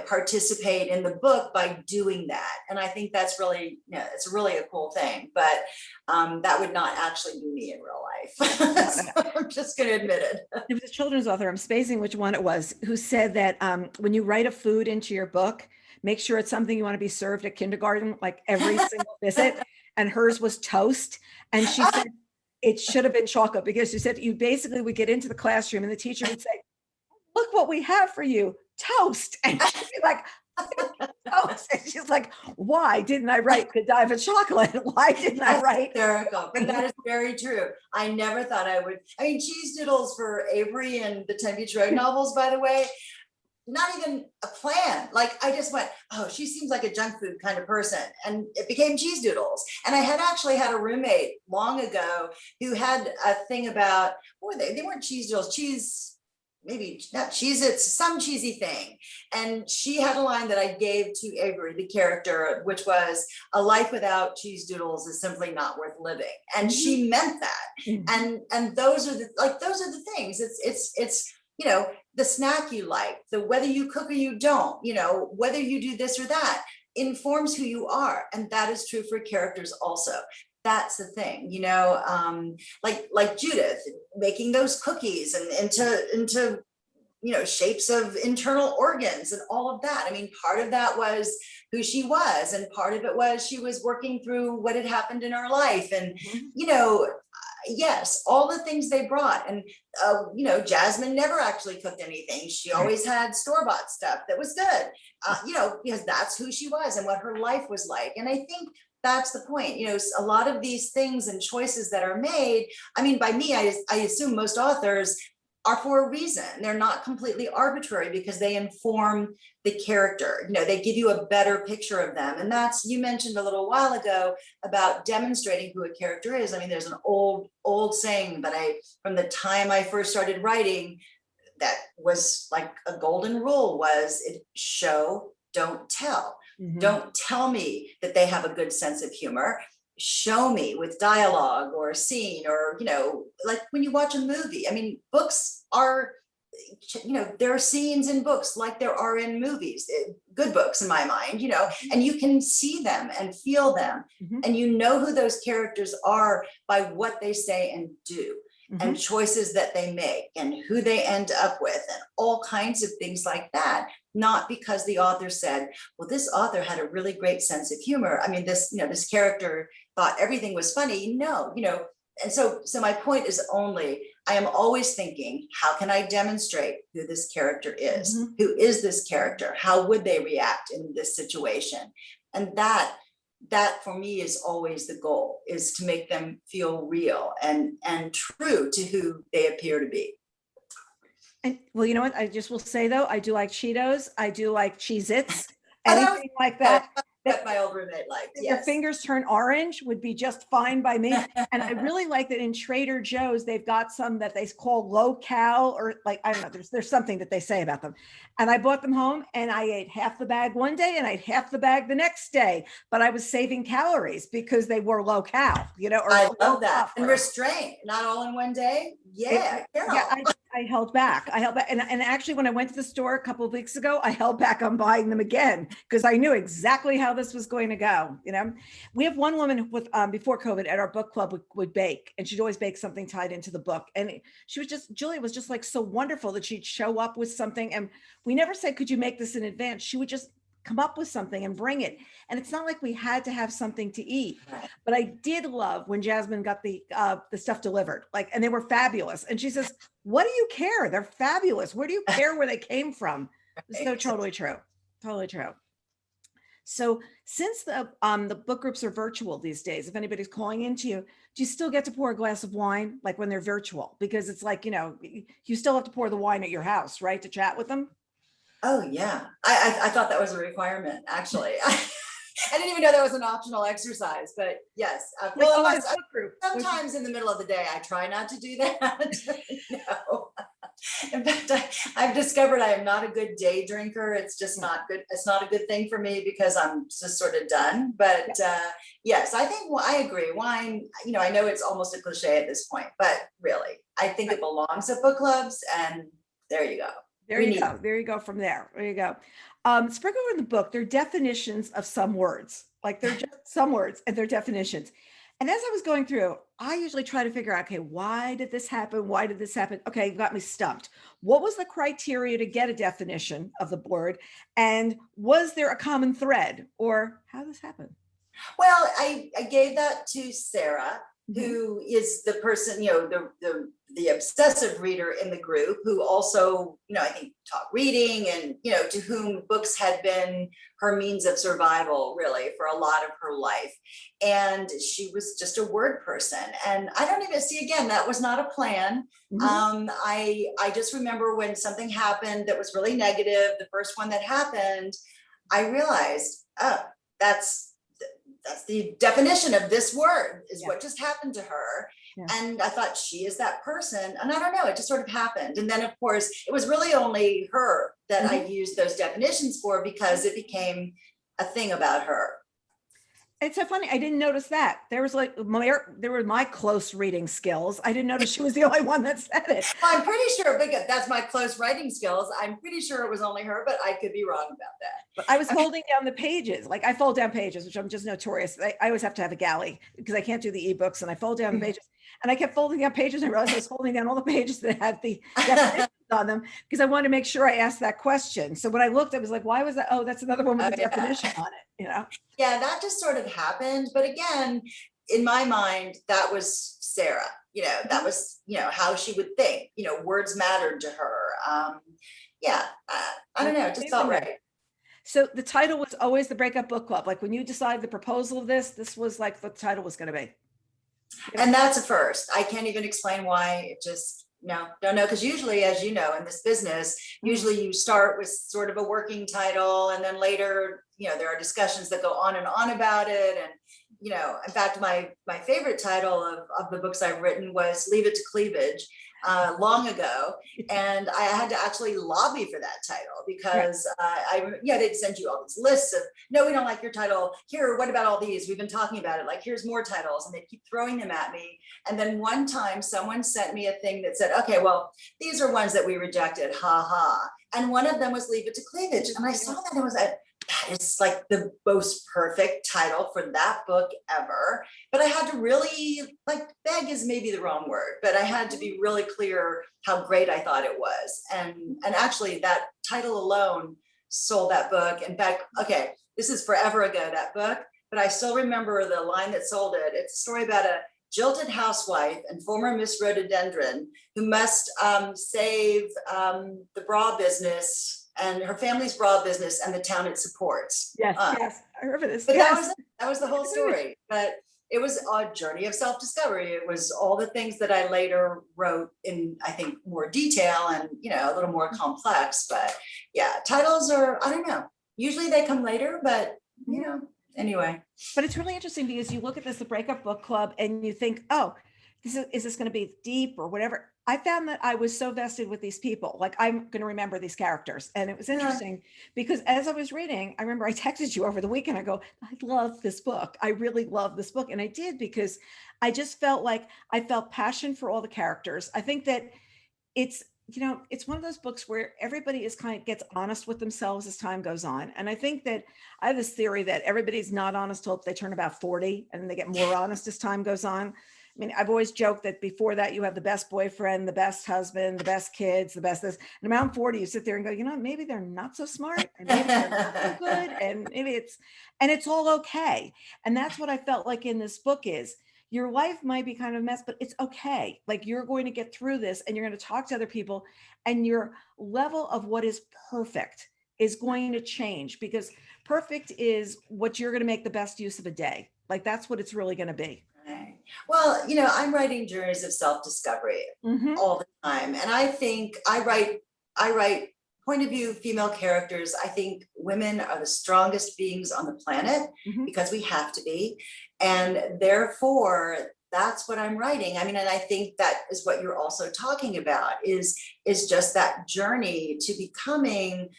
participate in the book by doing that. And I think that's really, it's really a cool thing, but that would not actually be me in real life. So I'm just going to admit it. There was a children's author, I'm spacing which one it was, who said that when you write a food into your book, make sure it's something you want to be served at kindergarten, like every single visit. And hers was toast. And she said it should have been chocolate, because she said you basically would get into the classroom and the teacher would say, look what we have for you, toast. And she'd be like, toast. And she's like, why didn't I write Godiva chocolate? Why didn't I write? Hysterical. But that is very true. I never thought I would. I mean, cheese doodles for Avery and the 10 Beach Road novels, by the way, not even a plan. Like, I just went, oh, she seems like a junk food kind of person. And it became cheese doodles. And I had actually had a roommate long ago who had a thing about, what were they? They weren't cheese doodles, maybe not cheese, it's some cheesy thing. And she had a line that I gave to Avery, the character, which was, a life without cheese doodles is simply not worth living. And she meant that. And those are the things. It's the snack you like, the whether you cook or you don't, whether you do this or that informs who you are. And that is true for characters also. That's the thing, like Judith making those cookies and into shapes of internal organs and all of that. I mean, part of that was who she was, and part of it was she was working through what had happened in her life. And yes, all the things they brought. And Jasmine never actually cooked anything. She always had store-bought stuff that was good, because that's who she was and what her life was like. And I think that's the point. A lot of these things and choices that are made, I mean, by me, I assume most authors are for a reason. They're not completely arbitrary, because they inform the character. They give you a better picture of them. And that's, you mentioned a little while ago about demonstrating who a character is. I mean, there's an old saying that from the time I first started writing, that was like a golden rule, was show, don't tell. Don't tell me that they have a good sense of humor. Show me with dialogue or a scene, or, like when you watch a movie. I mean, books are, there are scenes in books like there are in movies, good books in my mind, and you can see them and feel them. And who those characters are by what they say and do. And choices that they make and who they end up with and all kinds of things like that. Not because the author said, well, this author had a really great sense of humor. I mean, this character thought everything was funny. No, and so my point is only, I am always thinking, how can I demonstrate who this character is? Who is this character? How would they react in this situation? And that for me is always the goal, is to make them feel real and true to who they appear to be. And well, you know what? I just will say though, I do like Cheetos. I do like Cheez-Its, anything like that. That my old roommate liked. Your fingers turn orange would be just fine by me. And I really like that in Trader Joe's, they've got some that they call low cal, or like, I don't know, there's something that they say about them. And I bought them home and I ate half the bag one day and I ate half the bag the next day, but I was saving calories because they were low cal, or I love that. And restraint, not all in one day. Yeah. I held back. And actually, when I went to the store a couple of weeks ago, I held back on buying them again, because I knew exactly how this was going to go. We have one woman with, before COVID at our book club would bake, and she'd always bake something tied into the book. And Julia was just like so wonderful that she'd show up with something. And we never said, could you make this in advance? She would just come up with something and bring it. And it's not like we had to have something to eat. Right. But I did love when Jasmine got the stuff delivered, like, and they were fabulous. And she says, "What do you care? They're fabulous. Where do you care where they came from?" So totally true. Totally true. So since the book groups are virtual these days, if anybody's calling into you, do you still get to pour a glass of wine like when they're virtual? Because it's like, you still have to pour the wine at your house, right? To chat with them. Oh, yeah. I thought that was a requirement, actually. I didn't even know that was an optional exercise, but yes. Well, sometimes in the middle of the day, I try not to do that. No. In fact, I've discovered I am not a good day drinker. It's just not good. It's not a good thing for me because I'm just sort of done. But yes, I think I agree. Wine, I know it's almost a cliche at this point, but really, I think it belongs at book clubs. And there you go. There you go. There you go from there. There you go. Sprinkle in the book, they're definitions of some words. Like they're just some words and they're definitions. And as I was going through, I usually try to figure out, okay, why did this happen? Why did this happen? Okay, you got me stumped. What was the criteria to get a definition of the word? And was there a common thread, or how did this happen? Well, I gave that to Sarah, who is the person, the obsessive reader in the group, who also, I think taught reading and, to whom books had been her means of survival really for a lot of her life. And she was just a word person. And I don't even see, again, that was not a plan. I just remember when something happened that was really negative, the first one that happened, I realized, oh, that's the definition of this word is what just happened to her. Yeah. And I thought, she is that person. And I don't know, it just sort of happened. And then of course, it was really only her that I used those definitions for, because it became a thing about her. It's so funny. I didn't notice that. There were my close reading skills. I didn't notice she was the only one that said it. Well, I'm pretty sure, because that's my close writing skills. I'm pretty sure it was only her, but I could be wrong about that. But I was holding down the pages. Like I fold down pages, which I'm just notorious. I always have to have a galley because I can't do the ebooks, and I fold down the pages. And I kept folding down pages. And I realized I was holding down all the pages that had the definitions on them because I wanted to make sure I asked that question. So when I looked, I was like, why was that? Oh, that's another one with a definition on it, Yeah, that just sort of happened. But again, in my mind, that was Sarah, that was, how she would think, words mattered to her. I don't know, it just felt right. So the title was always The Breakup Book Club. Like when you decided the proposal of this was like the title was going to be. And that's a first. I can't even explain why. It just, don't know. Because usually, as you know, in this business, usually you start with sort of a working title, and then later, there are discussions that go on and on about it. And, in fact, my favorite title of the books I've written was Leave It to Cleavage long ago. And I had to actually lobby for that title because they'd send you all these lists of, no, we don't like your title. Here, what about all these? We've been talking about it. Like, here's more titles. And they keep throwing them at me. And then one time someone sent me a thing that said, okay, well, these are ones that we rejected. Ha ha. And one of them was Leave It to Cleavage. And I saw that it was that is like the most perfect title for that book ever. But I had to really, beg is maybe the wrong word, but I had to be really clear how great I thought it was. And actually that title alone sold that book. In fact, okay, this is forever ago, that book, but I still remember the line that sold it. It's a story about a jilted housewife and former Miss Rhododendron who must save the bra business and her family's bra business and the town it supports. Yes, I remember this. But that was the whole story. But it was a journey of self-discovery. It was all the things that I later wrote in, I think, more detail and, a little more complex. But yeah, titles are, I don't know. Usually they come later, but, anyway. But it's really interesting because you look at this, The Breakup Book Club, and you think, oh, is this going to be deep or whatever? I found that I was so vested with these people. Like, I'm going to remember these characters. And it was interesting because as I was reading, I remember I texted you over the weekend. I go, I love this book. I really love this book. And I did, because I just felt like I felt passion for all the characters. I think that it's, it's one of those books where everybody is gets honest with themselves as time goes on. And I think that I have this theory that everybody's not honest till they turn about 40 and they get more honest as time goes on. I mean, I've always joked that before that you have the best boyfriend, the best husband, the best kids, the best this. And around 40, you sit there and go, you know, maybe they're not so smart and maybe they're not so good. And maybe it's all okay. And that's what I felt like in this book is your life might be kind of a mess, but it's okay. Like you're going to get through this and you're going to talk to other people and your level of what is perfect is going to change because perfect is what you're going to make the best use of a day. Like that's what it's really going to be. Right. Well, you know, I'm writing journeys of self-discovery all the time. And I think I write point of view female characters. I think women are the strongest beings on the planet because we have to be. And therefore, that's what I'm writing. I mean, and I think that is what you're also talking about is just that journey to becoming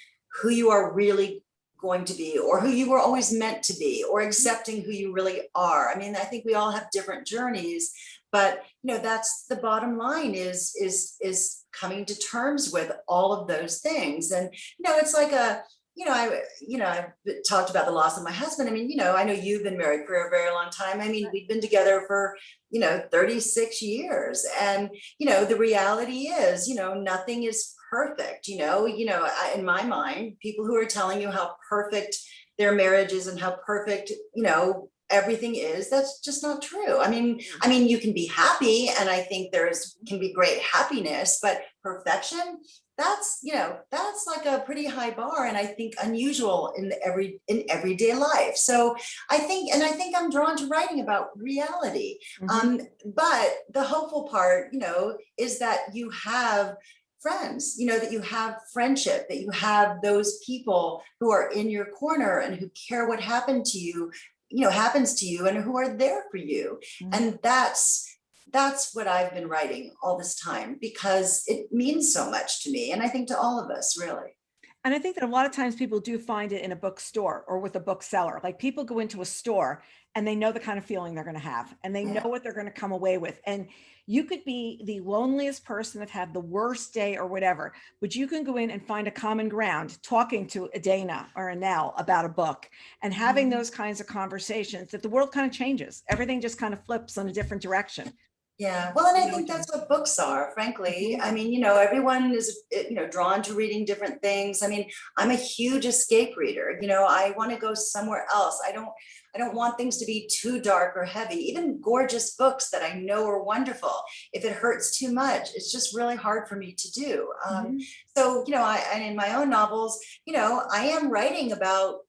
who you are really going to be or who you were always meant to be or accepting who you really are. I mean, I think we all have different journeys, but you know, that's the bottom line is coming to terms with all of those things. And you know, it's like I've talked about the loss of my husband. I mean, you know, I know you've been married for a very long time. I mean, we've been together for, 36 years. And, the reality is, nothing is perfect, in my mind, people who are telling you how perfect their marriage is and how perfect, everything is, that's just not true. I mean, you can be happy and I think can be great happiness, but perfection, that's like a pretty high bar and I think unusual in everyday life. So I think I'm drawn to writing about reality. But the hopeful part, is that you have friends, that you have friendship, that you have those people who are in your corner and who care what happens to you and who are there for you. And that's what I've been writing all this time because it means so much to me. And I think to all of us, really. And I think that a lot of times people do find it in a bookstore or with a bookseller. Like people go into a store and they know the kind of feeling they're going to have and they know what they're going to come away with. And you could be the loneliest person that had the worst day or whatever, but you can go in and find a common ground talking to a Dana or a Nell about a book and having those kinds of conversations that the world kind of changes. Everything just kind of flips in a different direction. Yeah, well, and I think that's what books are, frankly. I mean, everyone is, drawn to reading different things. I mean, I'm a huge escape reader. I want to go somewhere else. I don't want things to be too dark or heavy, even gorgeous books that I know are wonderful. If it hurts too much, it's just really hard for me to do. So, and in my own novels, I am writing about,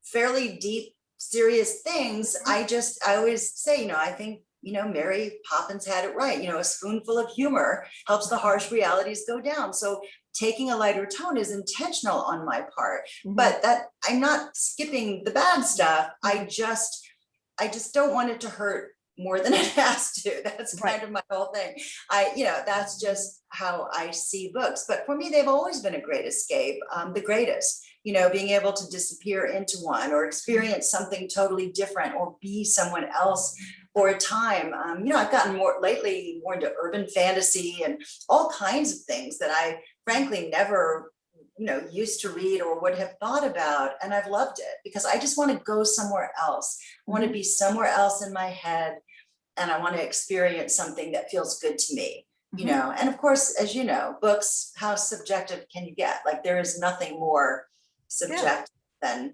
fairly deep, serious things. I always say, I think, Mary Poppins had it right. A spoonful of humor helps the harsh realities go down. So taking a lighter tone is intentional on my part, but that I'm not skipping the bad stuff. I just don't want it to hurt more than it has to. That's kind of my whole thing. That's just how I see books. But for me, they've always been a great escape, the greatest. Being able to disappear into one or experience something totally different or be someone else for a time. I've gotten more into urban fantasy and all kinds of things that I frankly never, used to read or would have thought about. And I've loved it because I just want to go somewhere else. I want to be somewhere else in my head. And I want to experience something that feels good to me, and of course, as you know, books, how subjective can you get? Like there is nothing more subjective than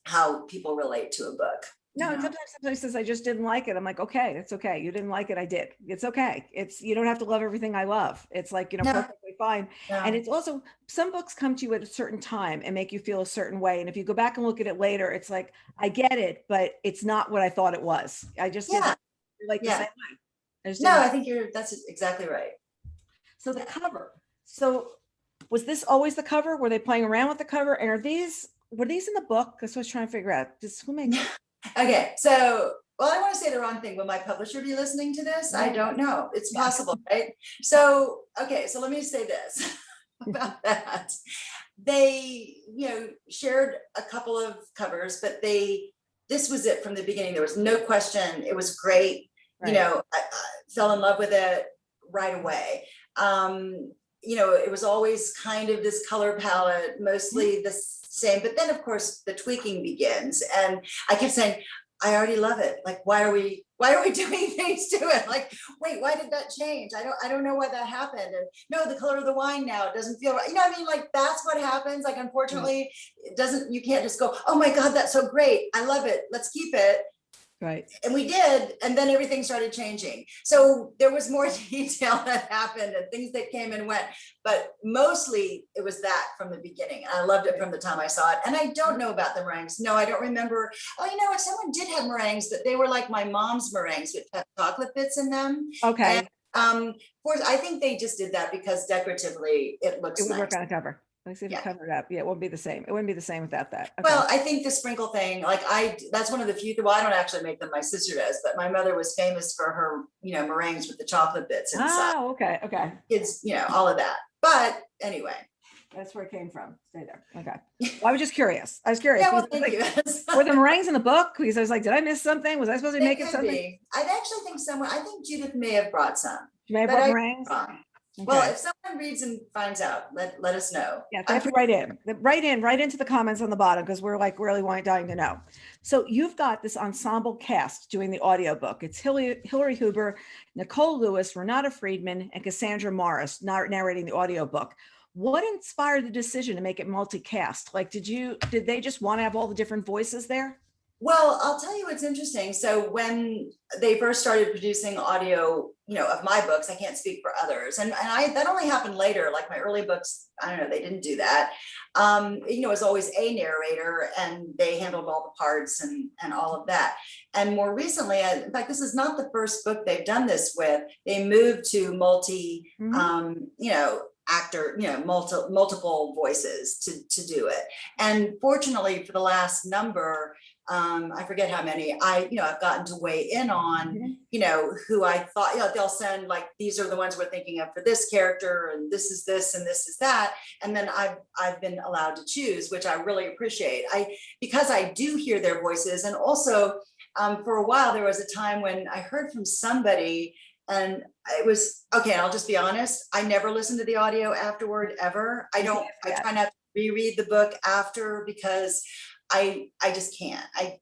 how people relate to a book. No, and sometimes says I just didn't like it. I'm like, okay, that's okay. You didn't like it. I did. It's okay. You don't have to love everything I love. It's like, perfectly fine. No. And it's also, some books come to you at a certain time and make you feel a certain way. And if you go back and look at it later, it's like, I get it, but it's not what I thought it was. I just didn't like the same way. I think that's exactly right. So the cover. So was this always the cover? Were they playing around with the cover? And were these in the book? That's what I was trying to figure out. Who makes it? Okay, so, well, I want to say the wrong thing. Will my publisher be listening to this? I don't know. It's possible, right? So, okay, so let me say this about that. They, shared a couple of covers, but this was it from the beginning. There was no question. It was great. Right. I fell in love with it right away. It was always kind of this color palette, mostly the same, but then of course the tweaking begins and I kept saying, I already love it. Like, why are we Why are we doing things to it? Like, wait, why did that change? I don't know why that happened. And no, the color of the wine now, it doesn't feel right. You know what I mean? Like, that's what happens. Like, unfortunately, it doesn't, you can't just go, oh my God, that's so great. I love it. Let's keep it. Right. And we did, and then everything started changing. So there was more detail that happened and things that came and went, but mostly it was that from the beginning. And I loved it from the time I saw it. And I don't know about the meringues. No, I don't remember. Oh, you know what? Someone did have meringues, but they were like my mom's meringues with chocolate bits in them. Okay. And of course, I think they just did that because decoratively it looks It would nice. work on a cover. Let's see if Yeah. it covered up. Yeah, it wouldn't be the same. It wouldn't be the same without that. Okay. Well, I think the sprinkle thing, like that's one of the few, well, I don't actually make them, my sister does, but my mother was famous for her, meringues with the chocolate bits inside. Oh, okay. Okay. It's, all of that. But anyway. That's where it came from. Stay there. Okay. Well, I was just curious. I was curious. Yeah, well, because I was thank you. were the meringues in the book? Because I was like, did I miss something? Was I supposed to be They making could something? be. I actually think I think Judith may have brought some. You may have but brought I- meringues? Well, Okay. if someone reads and finds out, let us know. Yeah, they have to write into the comments on the bottom because we're like really dying to know. So you've got this ensemble cast doing the audiobook. It's Hillary Huber, Nicole Lewis, Renata Friedman, and Cassandra Morris narrating the audiobook. What inspired the decision to make it multicast? Like, did they just want to have all the different voices there? Well, I'll tell you what's interesting. So when they first started producing audio, of my books, I can't speak for others. And that only happened later, like my early books, I don't know, they didn't do that. It was always a narrator and they handled all the parts and all of that. And more recently, in fact, this is not the first book they've done this with. They moved to actor, multiple voices to do it. And fortunately for the last number, I forget how many I've gotten to weigh in on, who I thought, they'll send like, these are the ones we're thinking of for this character, and this is this, and this is that. And then I've been allowed to choose, which I really appreciate. Because I do hear their voices. And also for a while, there was a time when I heard from somebody and it was, okay, I'll just be honest. I never listened to the audio afterward, ever. I try not to reread the book after because I just can't. I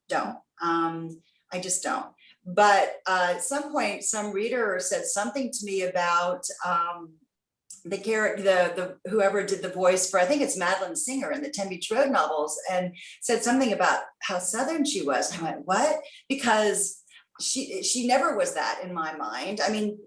just don't. But at some point, some reader said something to me about the character, whoever did the voice for, I think it's Madeline Singer in the 10 Beach Road novels, and said something about how Southern she was. And I went, what? Because she never was that in my mind. I mean,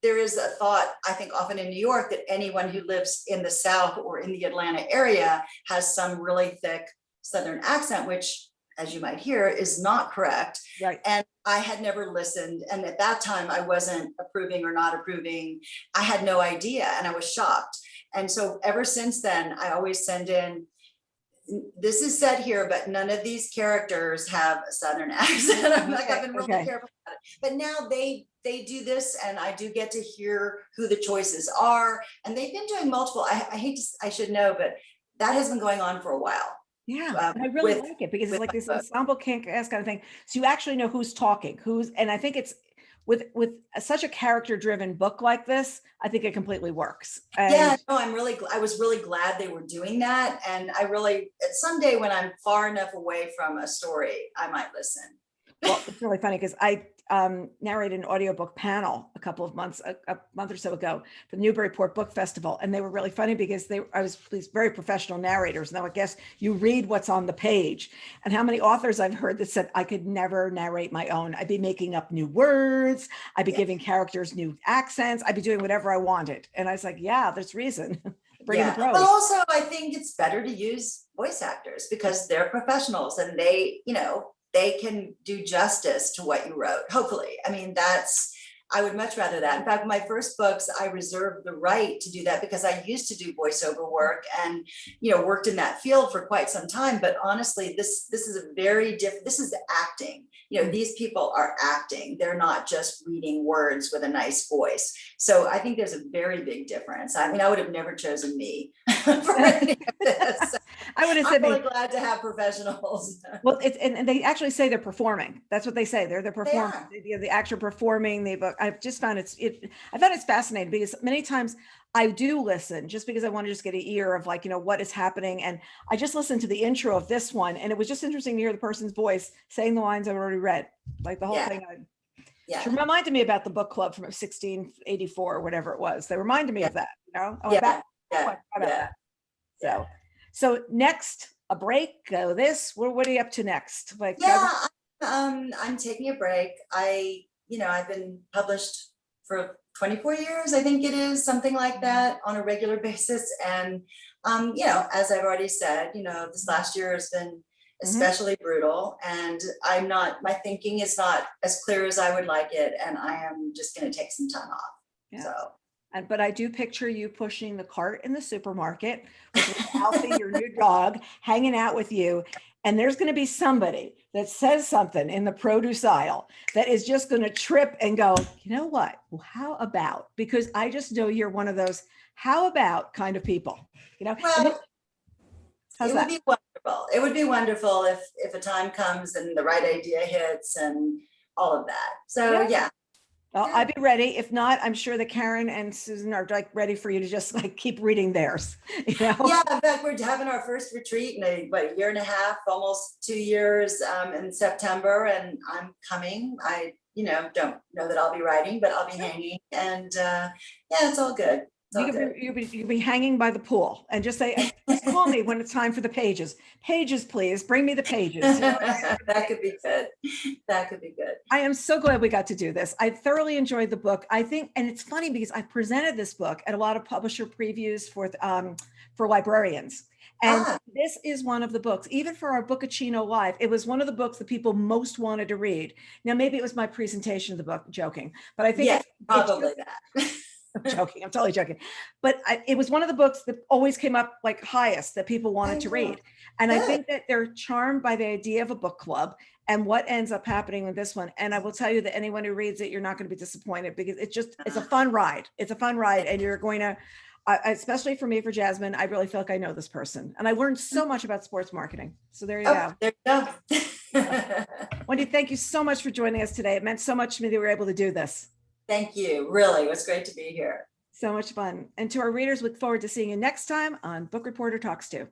there is a thought, I think often in New York, that anyone who lives in the South or in the Atlanta area has some really thick Southern accent, which, as you might hear, is not correct. Right. And I had never listened. And at that time, I wasn't approving or not approving. I had no idea, and I was shocked. And so ever since then, I always send in, this is said here, but none of these characters have a Southern accent. I'm like, I've been really careful about it. But now they do this, and I do get to hear who the choices are. And they've been doing multiple, I should know, but that has been going on for a while. Yeah, I really like it because it's like this ensemble cast kind of thing. So you actually know who's talking, and I think it's with such a character-driven book like this, I think it completely works. Yeah, no, I was really glad they were doing that. And someday when I'm far enough away from a story, I might listen. Well, it's really funny because I narrated an audiobook panel a month or so ago for the Newburyport Book Festival. And they were really funny because I was these very professional narrators. Now, I guess you read what's on the page, and how many authors I've heard that said, I could never narrate my own. I'd be making up new words. I'd be giving characters new accents. I'd be doing whatever I wanted. And I was like, yeah, there's reason. But also I think it's better to use voice actors because they're professionals and they can do justice to what you wrote. Hopefully. I mean, I would much rather that. In fact, my first books, I reserved the right to do that because I used to do voiceover work and, worked in that field for quite some time. But honestly, this is a very different, this is acting. These people are acting. They're not just reading words with a nice voice. So I think there's a very big difference. I mean, I would have never chosen me for any of this. I would have said, I'm really glad to have professionals. Well, and they actually say they're performing. That's what they say. They're performing. The actor performing the book. I've just found I found it's fascinating because many times I do listen just because I want to just get an ear of what is happening. And I just listened to the intro of this one, and it was just interesting to hear the person's voice saying the lines I've already read, like the whole thing. Yeah. She reminded me about the book club from 1684 or whatever it was. They reminded me of that, you know? I went Yeah. back, I Yeah. forgot about Yeah. that. So next, a break, what are you up to next? Like, Yeah, I'm taking a break. I've been published for 24 years, I think it is, something like that, on a regular basis. And, as I've already said, this last year has been especially brutal, and my thinking is not as clear as I would like it. And I am just going to take some time off. yeah. So. But I do picture you pushing the cart in the supermarket with Alfie, your new dog, hanging out with you. And there's going to be somebody that says something in the produce aisle that is just going to trip and go, you know what? Well, how about? Because I just know you're one of those how about kind of people, Well, how's it that? would be wonderful. It would be wonderful if a time comes and the right idea hits and all of that. So yeah. Well, I'd be ready. If not, I'm sure that Karen and Susan are like ready for you to just like keep reading theirs. Yeah, in fact, we're having our first retreat in a year and a half, almost 2 years, in September, and I'm coming. I don't know that I'll be writing, but I'll be hanging, and yeah, it's all good. You could be hanging by the pool and just say, just call me when it's time for the pages. Pages, please. Bring me the pages. That could be good. That could be good. I am so glad we got to do this. I thoroughly enjoyed the book. I think, and it's funny because I presented this book at a lot of publisher previews for librarians. And this is one of the books, even for our Bookachino Live, it was one of the books that people most wanted to read. Now, maybe it was my presentation of the book, joking, but I think probably that. I'm joking. I'm totally joking. But it was one of the books that always came up like highest that people wanted to read. And I think that they're charmed by the idea of a book club and what ends up happening with this one. And I will tell you that anyone who reads it, you're not going to be disappointed because it's a fun ride. It's a fun ride. And you're going to, especially for me, for Jasmine, I really feel like I know this person. And I learned so much about sports marketing. So there you go. There you go. Wendy, thank you so much for joining us today. It meant so much to me that we were able to do this. Thank you. Really, it was great to be here. So much fun. And to our readers, look forward to seeing you next time on Book Reporter Talks To.